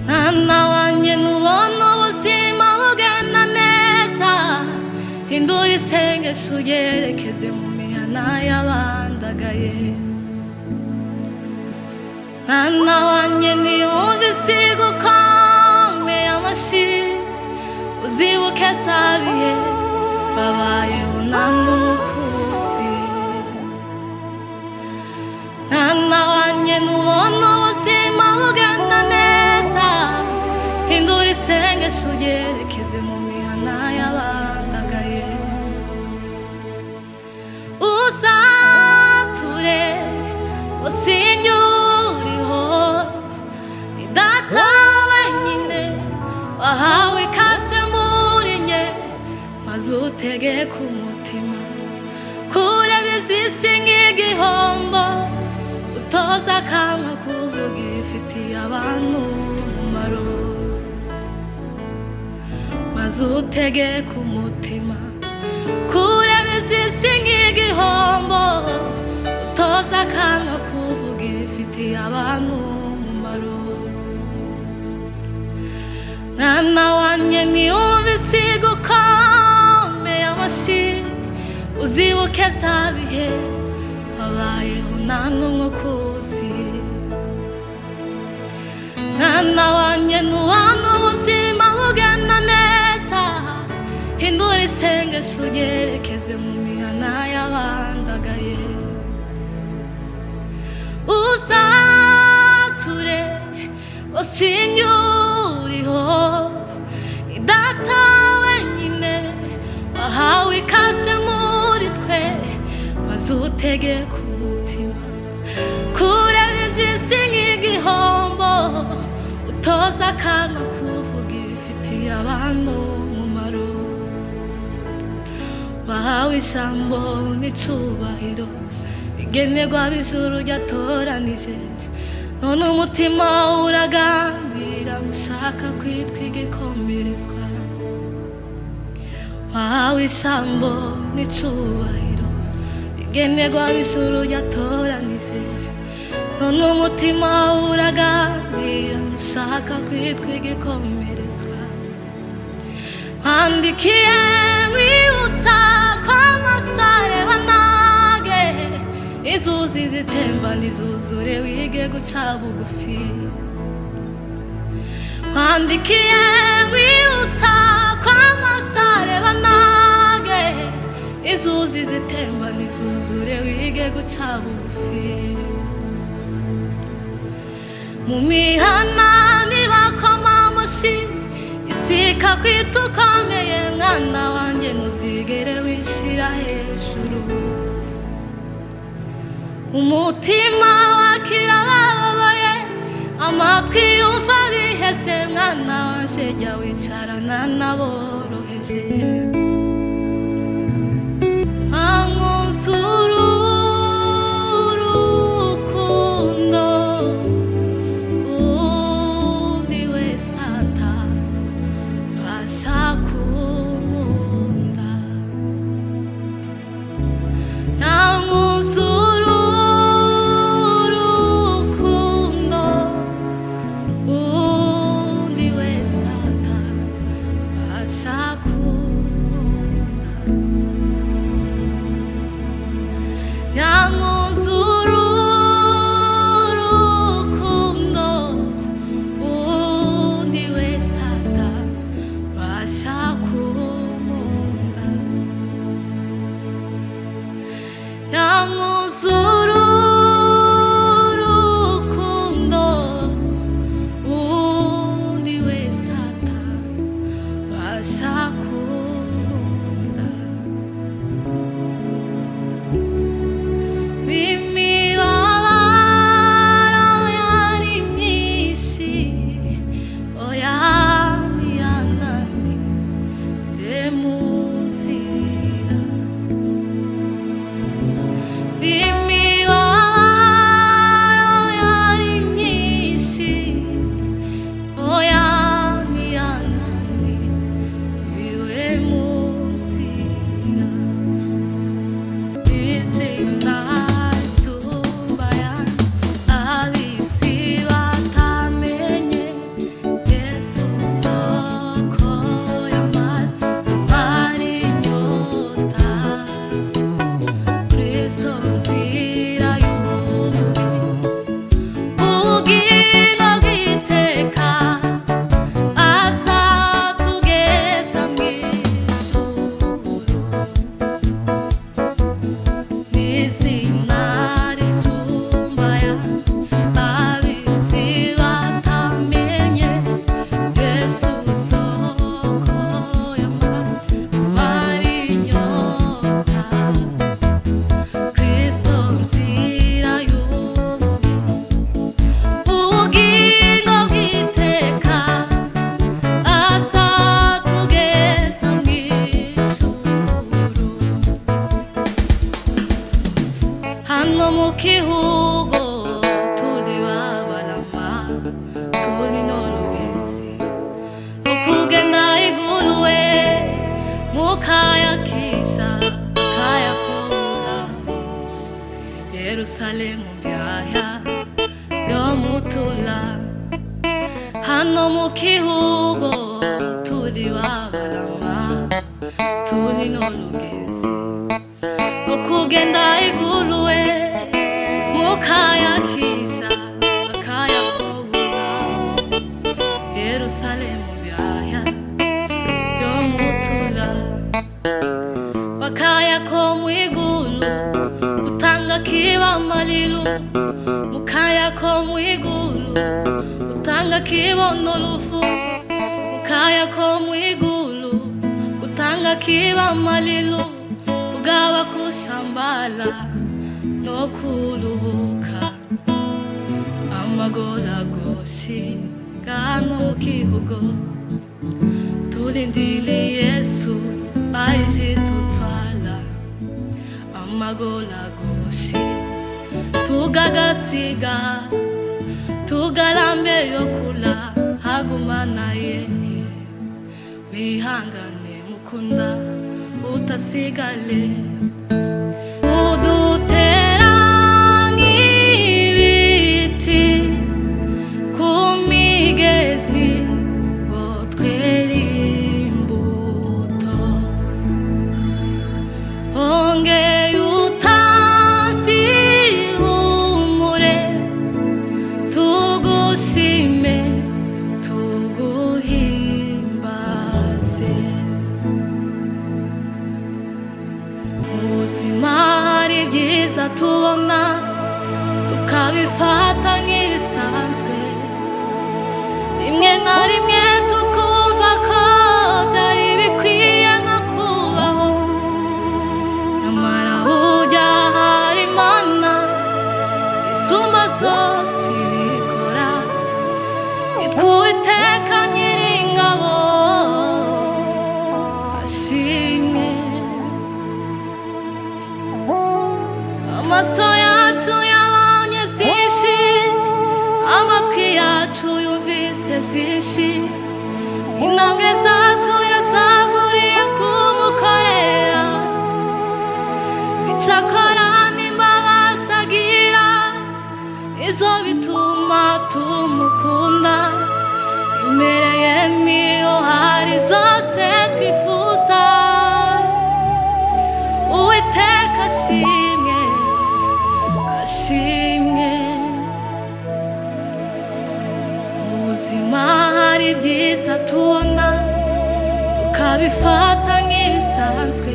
mwana wanjye nubona ubuzima bugenda neza, hindura isengesho uyerekeze mu mihana y'abandagaye. Mwana wanjye niyumva isiga ukomeye amashyi, uzibuke bya bihe babayeho nta n'umukusi. Mwana wanjye nubona ubuzima bugenda neza, hindura isengesho uyerekeze mu mihana y'abandagaye. Uzature usinyuriho, ni data wenyine wahawe ikaze muri njye, maze utegeke umutima kureba iby'isi nk'igihombo, utoza akanwa kuvuga ibifitiye abantu umumaro. Maze utegeke umutima kureba iby'isi nk'igihombo, utoza akanwa kuvuga ibifitiye abantu umumaro. Mwana wanjye niyumva isiga ukomeye amashyi, uzibuke bya bihe babayeho nta n'umwe ukuzi. Mwana wanjye nubona ubuzima bugenda neza, hindura isengesho uyerekeze mu mihana y'abandagaye. Uzature usinyuriho, ni data wenyine wahawe ikaze muri twe, maze utegeke umutima kureba iby'isi nk'igihombo, utoza akanwa kuvuga ibifitiye abantu umumaro. Wahawe ijambo n'icyubahiro bigenerwa ab'ijuru ryatoranije, none umutima uragambira ushaka kwitwa igikomerezwa. Wahawe ijambo n'icyubahiro bigenerwa ab'ijuru ryatoranije, none umutima uragambira ushaka kwitwa igikomerezwa. Wandikiye nkwibutsa ko amasare banage, inzuzi zitemba nizuzure wige guca bugufi. Wandikiye nkwibutsa ko amasare banage, inzuzi zitemba nizuzure wige guca bugufi. Mu mihana nibakoma amashyi, isi ikakwita ukomeye, mwana wanjye ntuzigere wishyira hejuru. Umutima wakira abababaye, amatwi yumva bihese, mwana wanjye jya wicarana n'aboroheje. Saku kihugo turi babalama turi n'urugezi no kugenda iguluwe mukayakisha kayakora Yerusalemu byaya yo mutula hano mu kihugo turi babalama turi n'urugezi no kugenda iguluwe mukayakisha akayakobura Yerusalemu byaya yo mutula bakayako mwigulu gutanga kiba malilu mukayako mwigulu gutanga kibono lufu mukayako mwigulu gutanga kiba malilu kugawa kusambala no kuluhuka amagola gosi gano mukihugo tulindile Yesu aje tutwala amagola gosi tugagasiga tugalambe yokula hagumana ye wihangane mukunda utasigale udutera nk'ibiti ku migezi ngo twere imbuto ongeye utazihumure tugushime tuguhimbaze ubuzima hari byiza tubona tukabifata nk'ibisanzwe rimwe na rimwe tukumva ko byari bikwiye no kubaho nyamara burya hari Imana isumba zose ibikora itwiteka nyiringabo ashimwe amaso yacu yabonye byinshi amatwi yacu yumvise byinshi intambwe zacu yazaguriye kumukorera icyakora n'imbabazi agira ibyo bituma tumukunda imbere ye niyo hari byose twifuza Uwiteka ashimwe ashimwe mu buzima hari byiza tubona tukabifata nk'ibisanzwe